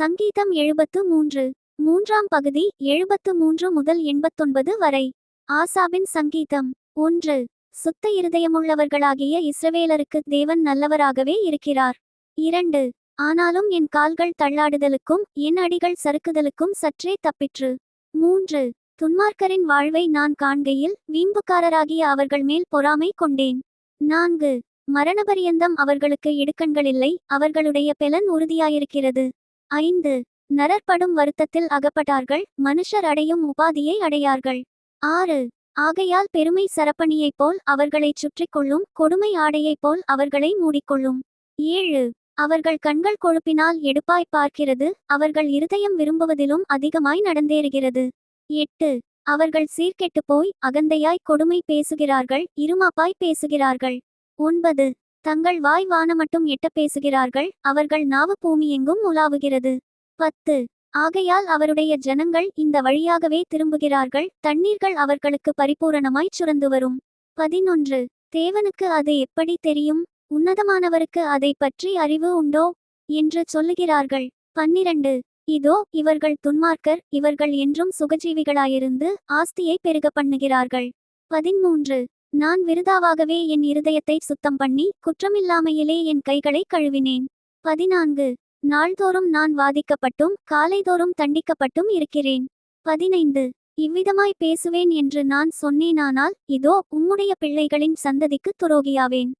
சங்கீதம் 73 மூன்றாம் பகுதி 73 முதல் 89 வரை. ஆசாபின் சங்கீதம். 1. சுத்த இருதயமுள்ளவர்களாகிய இஸ்ரவேலருக்கு தேவன் நல்லவராகவே இருக்கிறார். 2. ஆனாலும் என் கால்கள் தள்ளாடுதலுக்கும் என் அடிகள் சறுக்குதலுக்கும் சற்றே தப்பிற்று. 3. துன்மார்க்கரின் வாழ்வை நான் காண்கையில் வீம்புக்காரராகிய அவர்கள் மேல் பொறாமை கொண்டேன். 4. மரணபரியந்தம் அவர்களுக்கு இடுக்கண்களில்லை, அவர்களுடைய பெலன் உறுதியாயிருக்கிறது. 5. நரற்படும் வருத்தத்தில் அகப்பட்டார்கள், மனுஷர் அடையும் உபாதியை அடையார்கள். 6. ஆகையால் பெருமை சரப்பணியைப் போல் அவர்களைச் சுற்றிக் கொள்ளும், கொடுமை ஆடையைப் போல் அவர்களை மூடிக்கொள்ளும். 7. அவர்கள் கண்கள் கொழுப்பினால் எடுப்பாய் பார்க்கிறது, அவர்கள் இருதயம் விரும்புவதிலும் அதிகமாய் நடந்தேறுகிறது. 8. அவர்கள் சீர்கெட்டுப் போய் அகந்தையாய் கொடுமை பேசுகிறார்கள், இருமாப்பாய் பேசுகிறார்கள். 9. தங்கள் வாய் வானமட்டும் எட்ட பேசுகிறார்கள், அவர்கள் நாவு பூமியெங்கும் உலாவுகிறது. 10. ஆகையால் அவருடைய ஜனங்கள் இந்த வழியாகவே திரும்புகிறார்கள், தண்ணீர்கள் அவர்களுக்கு பரிபூரணமாய்ச் சுரந்து வரும். 11. தேவனுக்கு அது எப்படி தெரியும், உன்னதமானவருக்கு அதை பற்றி அறிவு உண்டோ என்று சொல்லுகிறார்கள். 12. இதோ இவர்கள் துன்மார்க்கர், இவர்கள் என்றும் சுகஜீவிகளாயிருந்து ஆஸ்தியை பெருக பண்ணுகிறார்கள். 13. நான் விருதாவாகவே என் இருதயத்தை சுத்தம் பண்ணி குற்றமில்லாமையிலே என் கைகளை கழுவினேன். 14. நாள்தோறும் நான் வாதிக்கப்பட்டும் காலைதோறும் தண்டிக்கப்பட்டும் இருக்கிறேன். 15. இவ்விதமாய் பேசுவேன் என்று நான் சொன்னேனானால் இதோ உம்முடைய பிள்ளைகளின் சந்ததிக்கு துரோகியாவேன்.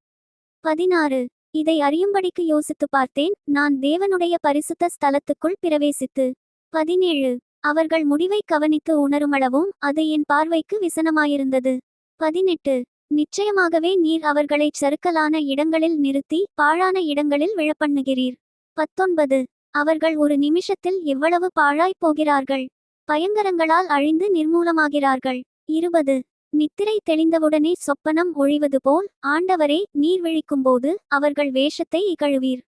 16. இதை அறியும்படிக்கு யோசித்து பார்த்தேன், நான் தேவனுடைய பரிசுத்த ஸ்தலத்துக்குள் பிரவேசித்து. 17. அவர்கள் முடிவை கவனித்து உணருமளவும் அது என் பார்வைக்கு விசனமாயிருந்தது. 18. நிச்சயமாகவே நீர் அவர்களைச் சறுக்கலான இடங்களில் நிறுத்தி பாழான இடங்களில் விழப்பண்ணுகிறீர். 19. அவர்கள் ஒரு நிமிஷத்தில் எவ்வளவு பாழாய்ப் போகிறார்கள், பயங்கரங்களால் அழிந்து நிர்மூலமாகிறார்கள். 20. நித்திரை தெளிந்தவுடனே சொப்பனம் ஒழிவது போல் ஆண்டவரே நீர் விழிக்கும்போது அவர்கள் வேஷத்தை இகழுவீர்.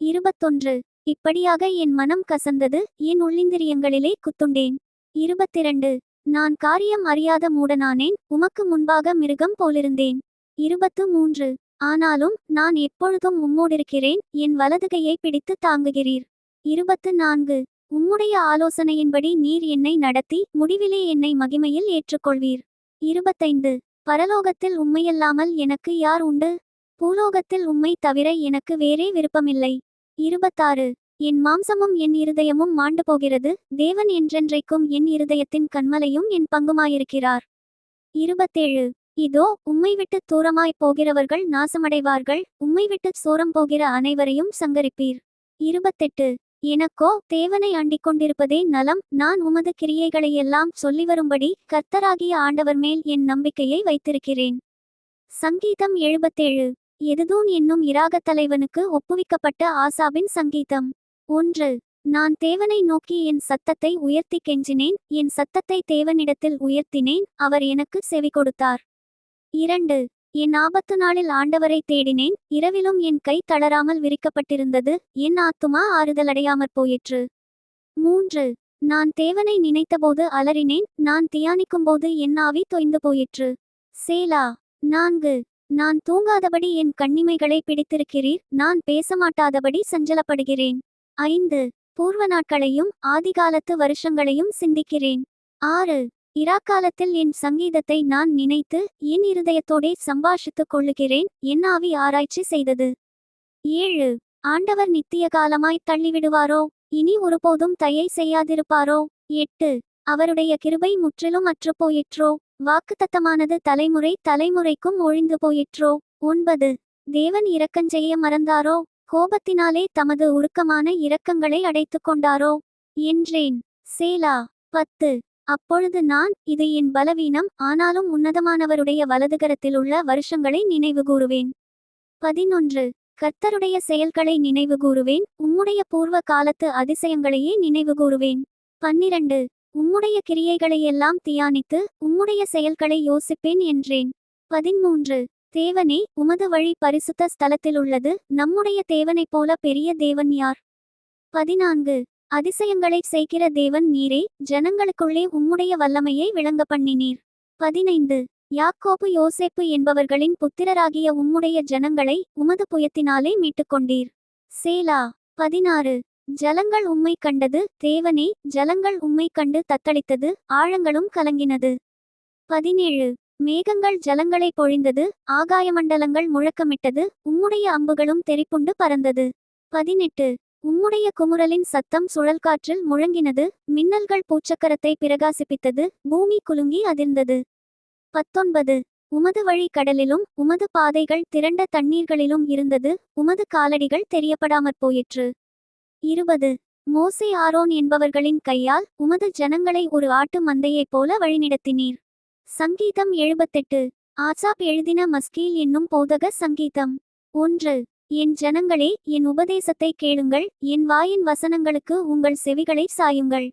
21. இப்படியாக என் மனம் கசந்தது, என் உள்ளிந்திரியங்களிலே குத்துண்டேன். 22. நான் காரியம் அறியாத மூடனானேன், உமக்கு முன்பாக மிருகம் போலிருந்தேன். 23. ஆனாலும் நான் எப்பொழுதும் உம்மோடிருக்கிறேன், என் வலதுகையை பிடித்து தாங்குகிறீர். 24. உம்முடைய ஆலோசனையின்படி நீர் என்னை நடத்தி முடிவிலே என்னை மகிமையில் ஏற்றுக்கொள்வீர். 25. பரலோகத்தில் உம்மையல்லாமல் எனக்கு யார் உண்டு, பூலோகத்தில் உம்மை தவிர எனக்கு வேறே விருப்பமில்லை. 26. என் மாம்சமும் என் இருதயமும் மாண்டு போகிறது, தேவன் என்றென்றைக்கும் என் இருதயத்தின் கன்மலையும் என் பங்குமாயிருக்கிறார். 27. இதோ உம்மை விட்டு தூரமாய் போகிறவர்கள் நாசமடைவார்கள், உம்மை விட்டு சோரம் போகிற அனைவரையும் சங்கரிப்பீர். 28. எனக்கோ தேவனை அண்டிக் கொண்டிருப்பதே நலம், நான் உமது கிரியைகளையெல்லாம் சொல்லிவரும்படி கர்த்தராகிய ஆண்டவர் மேல் என் நம்பிக்கையை வைத்திருக்கிறேன். சங்கீதம் 77. எதுதூன் என்னும் இராகத் தலைவனுக்கு ஒப்புவிக்கப்பட்ட ஆசாபின் சங்கீதம். 1. நான் தேவனை நோக்கி என் சத்தத்தை உயர்த்தி கெஞ்சினேன், என் சத்தத்தை தேவனிடத்தில் உயர்த்தினேன், அவர் எனக்கு செவி கொடுத்தார். 2. என் ஆபத்து நாளில் ஆண்டவரை தேடினேன், இரவிலும் என் கை தளராமல் விரிக்கப்பட்டிருந்தது, என் ஆத்துமா ஆறுதலடையாமற் போயிற்று. 3. நான் தேவனை நினைத்தபோது அலறினேன், நான் தியானிக்கும்போது என் ஆவி தொய்ந்து போயிற்று. சேலா. 4. நான் தூங்காதபடி என் கண்ணிமைகளை பிடித்திருக்கிறீர், நான் பேசமாட்டாதபடி சஞ்சலப்படுகிறேன். 5. பூர்வ நாட்களையும் ஆதிகாலத்து வருஷங்களையும் சிந்திக்கிறேன். 6. இராக்காலத்தில் என் சங்கீதத்தை நான் நினைத்து என் இருதயத்தோடே சம்பாஷித்துக் கொள்ளுகிறேன், என் ஆவி ஆராய்ச்சி செய்தது. 7. ஆண்டவர் நித்திய காலமாய் தள்ளிவிடுவாரோ, இனி ஒருபோதும் தயை செய்யாதிருப்பாரோ. 8. அவருடைய கிருபை முற்றிலும் அற்றுப்போயிற்றோ, வாக்குத்தத்தமானது தலைமுறை தலைமுறைக்கும் ஒழிந்து போயிற்றோ. 9. தேவன் இரக்கஞ்செய்ய மறந்தாரோ, கோபத்தினாலே தமது உருக்கமான இரக்கங்களை அடைத்து கொண்டாரோ என்றேன். சேலா. 10. அப்பொழுது நான், இது என் பலவீனம், ஆனாலும் உன்னதமானவருடைய வலதுகரத்திலுள்ள வருஷங்களை நினைவுகூறுவேன். 11. கர்த்தருடைய செயல்களை நினைவுகூறுவேன், உம்முடைய பூர்வ காலத்து அதிசயங்களையே நினைவுகூறுவேன். 12. உம்முடைய கிரியைகளையெல்லாம் தியானித்து உம்முடைய செயல்களை யோசிப்பேன் என்றேன். 13. தேவனே, உமது வழி பரிசுத்த ஸ்தலத்திலுள்ளது, நம்முடைய தேவனைப் போல பெரிய தேவன் யார். 14. அதிசயங்களைச் செய்கிற தேவன் நீரே, ஜனங்களுக்குள்ளே உம்முடைய வல்லமையை விளங்க பண்ணினீர். 15. யாக்கோபு யோசேப்பு என்பவர்களின் புத்திரராகிய உம்முடைய ஜனங்களை உமது புயத்தினாலே மீட்டுக்கொண்டீர். சேலா. 16. ஜலங்கள் உம்மை கண்டது தேவனே, ஜலங்கள் உம்மை கண்டு தத்தளித்தது, ஆழங்களும் கலங்கினது. 17 மேகங்கள் ஜலங்களை பொழிந்தது, ஆகாயமண்டலங்கள் முழக்கமிட்டது, உம்முடைய அம்புகளும் தெறிப்புண்டு பறந்தது. 18 உம்முடைய குமுறலின் சத்தம் சுழல்காற்றில் முழங்கினது, மின்னல்கள் பூச்சக்கரத்தை பிரகாசிப்பித்தது, பூமி குலுங்கி அதிர்ந்தது. 19 உமது வழி கடலிலும் உமது பாதைகள் திரண்ட தண்ணீர்களிலும் இருந்தது, உமது காலடிகள் தெரியப்படாமற் போயிற்று. 20 மோசே ஆரோன் என்பவர்களின் கையால் உமது ஜனங்களை ஒரு ஆட்டு மந்தையைப் போல வழிநடத்தினீர். சங்கீதம் 78 ஆசாப் எழுதின மஸ்கீல் என்னும் போதக சங்கீதம். 1 என் ஜனங்களே, என் உபதேசத்தை கேளுங்கள், என் வாயின் வசனங்களுக்கு உங்கள் செவிகளை சாயுங்கள்.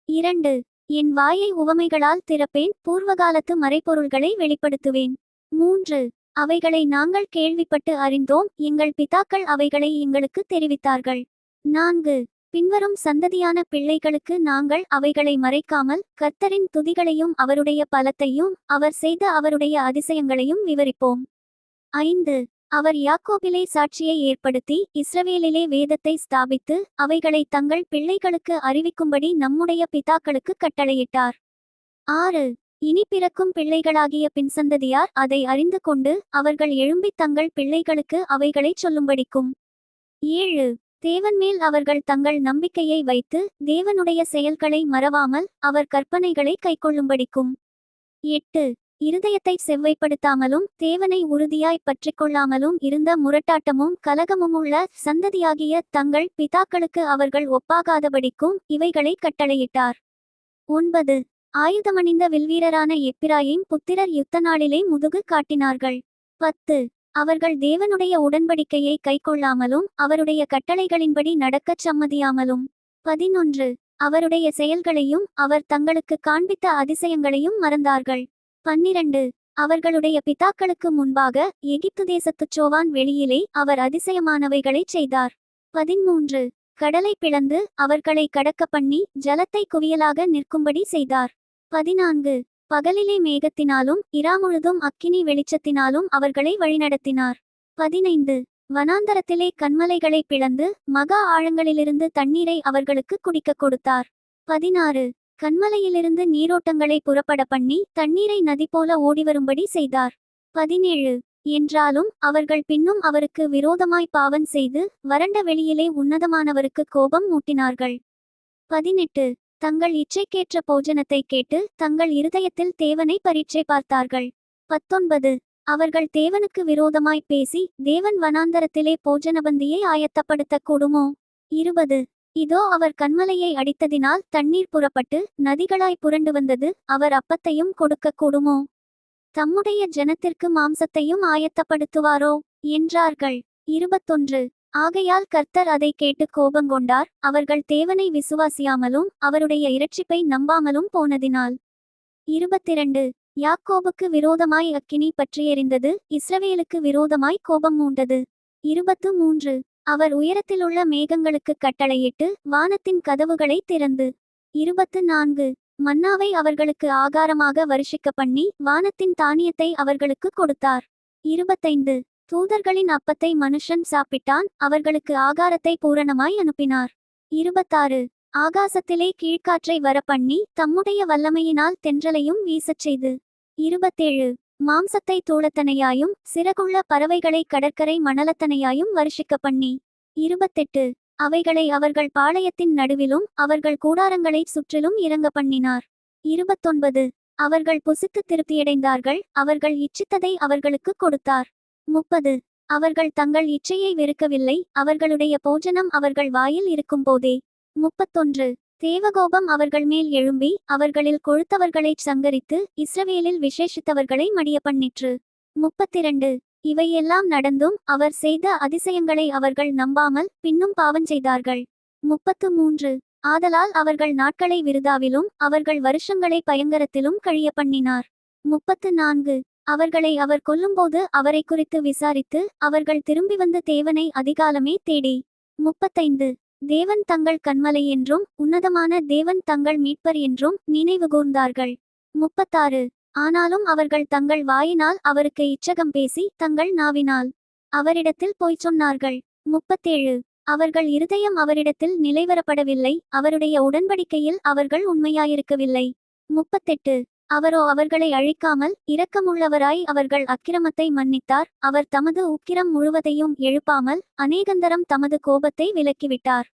2 என் வாயை உவமைகளால் திறப்பேன், பூர்வகாலத்து மறைபொருள்களை வெளிப்படுத்துவேன். 3 அவைகளை நாங்கள் கேள்விப்பட்டு அறிந்தோம், எங்கள் பிதாக்கள் அவைகளை எங்களுக்கு தெரிவித்தார்கள். 4 பின்வரும் சந்ததியான பிள்ளைகளுக்கு நாங்கள் அவைகளை மறைக்காமல் கர்த்தரின் துதிகளையும் அவருடைய பலத்தையும் அவர் செய்த அவருடைய அதிசயங்களையும் விவரிப்போம். 5 அவர் யாக்கோபிலே சாட்சியை ஏற்படுத்தி இஸ்ரவேலிலே வேதத்தை ஸ்தாபித்து அவைகளை தங்கள் பிள்ளைகளுக்கு அறிவிக்கும்படி நம்முடைய பிதாக்களுக்கு கட்டளையிட்டார். 6 இனி பிறக்கும் பிள்ளைகளாகிய பின்சந்ததியார் அதை அறிந்து கொண்டு அவர்கள் எழும்பித் தங்கள் பிள்ளைகளுக்கு அவைகளைச் சொல்லும்படிக்கும். 7 தேவன் மேல் அவர்கள் தங்கள் நம்பிக்கையை வைத்து தேவனுடைய செயல்களை மறவாமல் அவர் கற்பனைகளை கைக்கொள்ளும்படிக்கும். 8 இருதயத்தை செவ்வைப்படுத்தாமலும் தேவனை உறுதியாய் பற்றிக்கொள்ளாமலும் இருந்த முரட்டாட்டமும் கலகமுமுள்ள சந்ததியாகிய தங்கள் பிதாக்களுக்கு அவர்கள் ஒப்பாகாதபடிக்கும் இவைகளை கட்டளையிட்டார். 9 ஆயுதமணிந்த வில்வீரரான எப்பிராயீம் புத்திரர் யுத்த நாளிலே முதுகு காட்டினார்கள். 10 அவர்கள் தேவனுடைய உடன்படிக்கையை கைக்கொள்ளாமலும் அவருடைய கட்டளைகளின்படி நடக்கச் சம்மதியாமலும். 11 அவருடைய செயல்களையும் அவர் தங்களுக்கு காண்பித்த அதிசயங்களையும் மறந்தார்கள். 12 அவர்களுடைய பிதாக்களுக்கு முன்பாக எகிப்து தேசத்துச் சோவான் வெளியிலே அவர் அதிசயமானவைகளைச் செய்தார். 13 கடலை பிளந்து அவர்களை கடக்க பண்ணி ஜலத்தை குவியலாக நிற்கும்படி செய்தார். 14 பகலிலே மேகத்தினாலும் இராமுழுதும் அக்கினி வெளிச்சத்தினாலும் அவர்களை வழிநடத்தினார். 15 வனாந்தரத்திலே கன்மலைகளை பிளந்து மகா ஆழங்களிலிருந்து தண்ணீரை அவர்களுக்கு குடிக்கக் கொடுத்தார். 16 கன்மலையிலிருந்து நீரோட்டங்களை புறப்பட பண்ணி தண்ணீரை நதி போல ஓடிவரும்படி செய்தார். 17 என்றாலும் அவர்கள் பின்னும் அவருக்கு விரோதமாய் பாவம் செய்து வறண்ட வெளியிலே உன்னதமானவருக்கு கோபம் மூட்டினார்கள். 18 தங்கள் இச்சைக்கேற்ற போஜனத்தை கேட்டு தங்கள் இருதயத்தில் தேவனை பரீட்சை பார்த்தார்கள். 19 அவர்கள் தேவனுக்கு விரோதமாய் பேசி தேவன் வனாந்தரத்திலே போஜனபந்தியை ஆயத்தப்படுத்த கூடுமோ? 20 இதோ அவர் கன்மலையை அடித்ததினால் தண்ணீர் புறப்பட்டு நதிகளாய் புரண்டு வந்தது, அவர் அப்பத்தையும் கொடுக்க கூடுமோ? தம்முடைய ஜனத்திற்கு மாம்சத்தையும் ஆயத்தப்படுத்துவாரோ என்றார்கள். 21 ஆகையால் கர்த்தர் அதை கேட்டு கோபங்கொண்டார், அவர்கள் தேவனை விசுவாசியாமலும் அவருடைய இரட்சிப்பை நம்பாமலும் போனதினால். 22 யாக்கோபுக்கு விரோதமாய் அக்கினி பற்றியெரிந்தது, இஸ்ரவேலுக்கு விரோதமாய் கோபம் மூண்டது. 23 அவர் உயரத்திலுள்ள மேகங்களுக்கு கட்டளையிட்டு வானத்தின் கதவுகளை திறந்து. 24 மன்னாவை அவர்களுக்கு ஆகாரமாக வருஷிக்க பண்ணி வானத்தின் தானியத்தை அவர்களுக்கு கொடுத்தார். 25 தூதர்களின் அப்பத்தை மனுஷன் சாப்பிட்டான், அவர்களுக்கு ஆகாரத்தை பூரணமாய் அனுப்பினார். 26 ஆகாசத்திலே கீழ்காற்றை வரப்பண்ணி தம்முடைய வல்லமையினால் தென்றலையும் வீசச் செய்து. 27 மாம்சத்தை தூளத்தனையாயும் சிறகுள்ள பறவைகளை கடற்கரை மணலத்தனையாயும் வருஷிக்க பண்ணி. 28 அவைகளை அவர்கள் பாளையத்தின் நடுவிலும் அவர்கள் கூடாரங்களை சுற்றிலும் இறங்க பண்ணினார். 29 அவர்கள் புசித்து திருப்தியடைந்தார்கள், அவர்கள் இச்சித்ததை அவர்களுக்கு கொடுத்தார். 30 அவர்கள் தங்கள் இச்சையை வெறுக்கவில்லை, அவர்களுடைய போஜனம் அவர்கள் வாயில் இருக்கும்போதே. 31 தேவகோபம் அவர்கள் மேல் எழும்பி அவர்களில் கொழுத்தவர்களைச் சங்கரித்து இஸ்ரவேலில் விசேஷித்தவர்களை மடிய பண்ணிற்று. 32 இவையெல்லாம் நடந்தும் அவர் செய்த அதிசயங்களை அவர்கள் நம்பாமல் பின்னும் பாவஞ்செய்தார்கள். 33 ஆதலால் அவர்கள் நாட்களை விருதாவிலும் அவர்கள் வருஷங்களை பயங்கரத்திலும் கழிய பண்ணினார். 34 அவர்களை அவர் கொல்லும்போது அவரை குறித்து விசாரித்து அவர்கள் திரும்பி வந்து தேவனை அதிகாலமே தேடி. 35 தேவன் தங்கள் கன்மலை என்றும் உன்னதமான தேவன் தங்கள் மீட்பர் என்றும் நினைவுகூர்ந்தார்கள். 36 ஆனாலும் அவர்கள் தங்கள் வாயினால் அவருக்கு இச்சகம் பேசி தங்கள் நாவினால் அவரிடத்தில் பொய் சொன்னார்கள். 37 அவர்கள் இருதயம் அவரிடத்தில் நிலைவரப்படவில்லை, அவருடைய உடன்படிக்கையில் அவர்கள் உண்மையாயிருக்கவில்லை. 38 அவரோ அவர்களை அழிக்காமல் இரக்கமுள்ளவராய் அவர்கள் அக்கிரமத்தை மன்னித்தார். அவர் தமது உக்கிரம் முழுவதையும் எழுப்பாமல் அநேகந்தரம் தமது கோபத்தை விலக்கிவிட்டார்.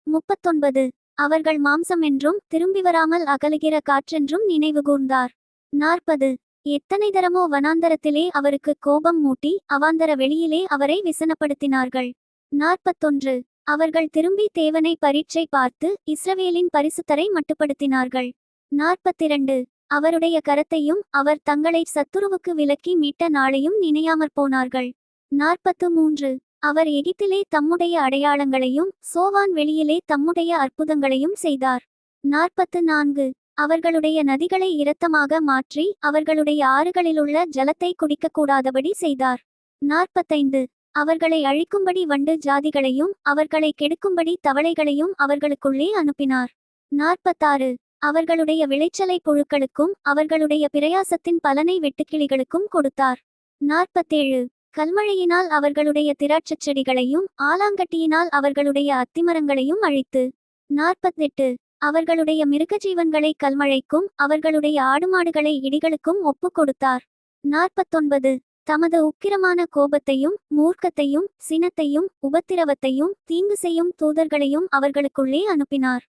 39 அவர்கள் மாம்சம் என்றும் திரும்பி வராமல் அகலுகிற காற்றென்றும் நினைவுகூர்ந்தார். 40 எத்தனை தரமோ வனாந்தரத்திலே அவருக்கு கோபம் மூட்டி அவாந்தர வெளியிலே அவரை விசனப்படுத்தினார்கள். 41 அவர்கள் திரும்பி தேவனை பரீட்சை பார்த்து இஸ்ரவேலின் பரிசுத்தரை மட்டுப்படுத்தினார்கள். 42 அவருடைய கரத்தையும் அவர் தங்களை சத்துருவுக்கு விலக்கி மீட்ட நாளையும் நினையாமற் போனார்கள். 43 அவர் எகிப்திலே தம்முடைய அடையாளங்களையும் சோவான் வெளியிலே தம்முடைய அற்புதங்களையும் செய்தார். 44 அவர்களுடைய நதிகளை இரத்தமாக மாற்றி அவர்களுடைய ஆறுகளிலுள்ள ஜலத்தை குடிக்கக்கூடாதபடி செய்தார். 45 அவர்களை அழிக்கும்படி வண்டு ஜாதிகளையும் அவர்களை கெடுக்கும்படி தவளைகளையும் அவர்களுக்குள்ளே அனுப்பினார். 46 அவர்களுடைய விளைச்சலை புழுக்களுக்கும் அவர்களுடைய பிரயாசத்தின் பலனை வெட்டுக்கிளிகளுக்கும் கொடுத்தார். 47 கல்மழையினால் அவர்களுடைய திராட்சச் செடிகளையும் ஆலாங்கட்டியினால் அவர்களுடைய அத்திமரங்களையும் அழித்து. 48 அவர்களுடைய மிருகஜீவன்களை கல்மழைக்கும் அவர்களுடைய ஆடுமாடுகளை இடிகளுக்கும் ஒப்பு கொடுத்தார். 49 தமது உக்கிரமான கோபத்தையும் மூர்க்கத்தையும் சினத்தையும் உபத்திரவத்தையும் தீங்கு செய்யும் தூதர்களையும் அவர்களுக்குள்ளே அனுப்பினார்.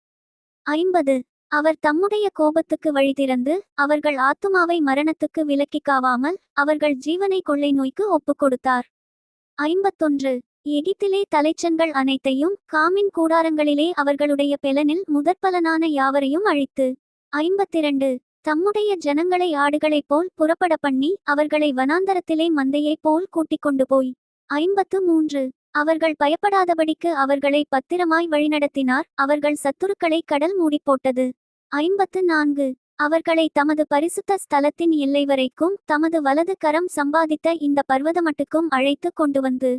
50 அவர் தம்முடைய கோபத்துக்கு வழி திறந்து அவர்கள் ஆத்துமாவை மரணத்துக்கு விலக்கிக்காவாமல் அவர்கள் ஜீவனை கொள்ளை நோய்க்கு ஒப்பு கொடுத்தார். 51 எகிப்திலே தலைச்சன்கள் அனைத்தையும் காமின் கூடாரங்களிலே அவர்களுடைய பெலனில் முதற்பலனான யாவரையும் அழித்து. 52 தம்முடைய ஜனங்களை ஆடுகளைப் போல் புறப்பட பண்ணி அவர்களை வனாந்தரத்திலே மந்தையைப் போல் கூட்டிக் கொண்டு போய். 53 அவர்கள் பயப்படாதபடிக்கு அவர்களை பத்திரமாய் வழிநடத்தினார். அவர்கள் சத்துருக்களை கடல் மூடிப்போட்டது. 54 அவர்களை தமது பரிசுத்த ஸ்தலத்தின் எல்லை வரைக்கும் தமது வலது கரம் சம்பாதித்த இந்த பர்வதமட்டுக்கும் அழைத்து கொண்டு வந்து.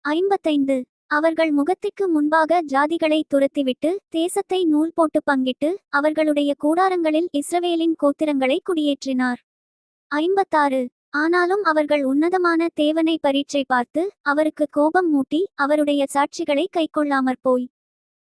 55 அவர்கள் முகத்திற்கு முன்பாக ஜாதிகளை துரத்திவிட்டு தேசத்தை நூல் போட்டு பங்கிட்டு அவர்களுடைய கூடாரங்களில் இஸ்ரவேலின் கோத்திரங்களை குடியேற்றினார். 56 ஆனாலும் அவர்கள் உன்னதமான தேவனை பரீட்சை பார்த்து அவருக்கு கோபம் மூட்டி அவருடைய சாட்சிகளை கைக்கொள்ளாமற் போய்.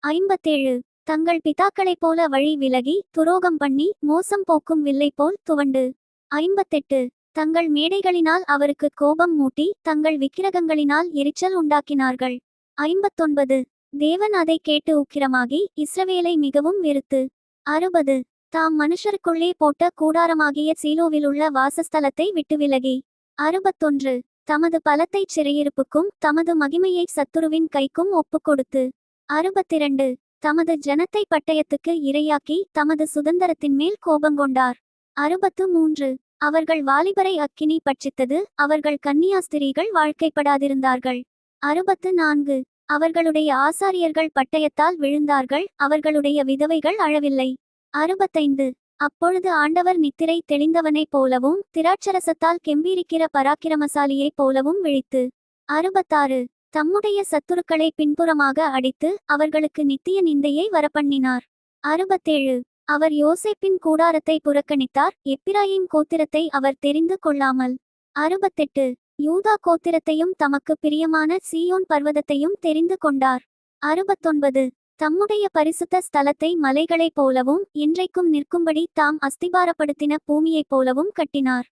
57 தங்கள் பிதாக்களைப் போல வழி விலகி துரோகம் பண்ணி மோசம் போக்கும் வில்லை போல் துவண்டு. 58 தங்கள் மேடைகளினால் அவருக்கு கோபம் மூட்டி தங்கள் விக்கிரகங்களினால் எரிச்சல் உண்டாக்கினார்கள். 59 தேவன் அதை கேட்டு உக்கிரமாகி இஸ்ரவேலை மிகவும் வெறுத்து. 60 தாம் மனுஷருக்குள்ளே போட்ட கூடாரமாகிய சீலோவிலுள்ள வாசஸ்தலத்தை விட்டு விலகி. 61 தமது பலத்தைச் சிறையிருப்புக்கும் தமது மகிமையை சத்துருவின் கைக்கும் ஒப்புக்கொடுத்து. 62 தமது ஜனத்தை பட்டயத்துக்கு இரையாக்கி தமது சுதந்திரத்தின் மேல் கோபங்கொண்டார். 63 அவர்கள் வாலிபரை அக்கினி பட்சித்தது, அவர்கள் கன்னியாஸ்திரீகள் வாழ்க்கைப்படாதிருந்தார்கள். 64 அவர்களுடைய ஆசாரியர்கள் பட்டயத்தால் விழுந்தார்கள், அவர்களுடைய விதவைகள் அழவில்லை. 65 அப்பொழுது ஆண்டவர் நித்திரை தெளிந்தவனைப் போலவும் திராட்சரசத்தால் கெம்பீரிக்கிற பராக்கிரமசாலியைப் போலவும் விழித்து. 66 தம்முடைய சத்துருக்களை பின்புறமாக அடித்து அவர்களுக்கு நித்திய நிந்தையை வரப்பண்ணினார். 67 அவர் யோசேப்பின் கூடாரத்தை புறக்கணித்தார், எப்பிராயீம் கோத்திரத்தை அவர் தெரிந்து கொள்ளாமல். 68 யூதா கோத்திரத்தையும் தமக்கு பிரியமான சீயோன் பர்வதத்தையும் தெரிந்து கொண்டார். 69 தம்முடைய பரிசுத்த ஸ்தலத்தை மலைகளைப் போலவும் என்றைக்கும் நிற்கும்படி தாம் அஸ்திபாரப்படுத்தின பூமியைப் போலவும் கட்டினார்.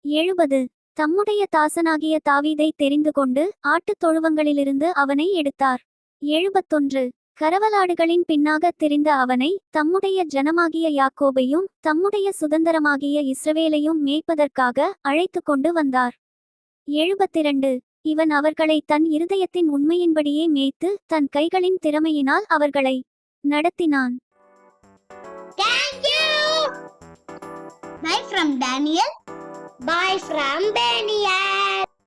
70 தம்முடைய தாசனாகிய தாவீதை தெரிந்து கொண்டு ஆட்டுத் தொழுவங்களிலிருந்து அவனை எடுத்தார். 71 கரவலாடுகளின் பின்னாக திரிந்த அவனை தம்முடைய ஜனமாகிய யாக்கோபையும் தம்முடைய சுதந்திரமாகிய இஸ்ரவேலையும் மேய்ப்பதற்காக அழைத்து கொண்டு வந்தார். 72 இவன் அவர்களை தன் இருதயத்தின் உண்மையின்படியே மேய்த்து தன் கைகளின் திறமையினால் அவர்களை நடத்தினான். Thank you. Bye from Daniel. Bye from Daniel.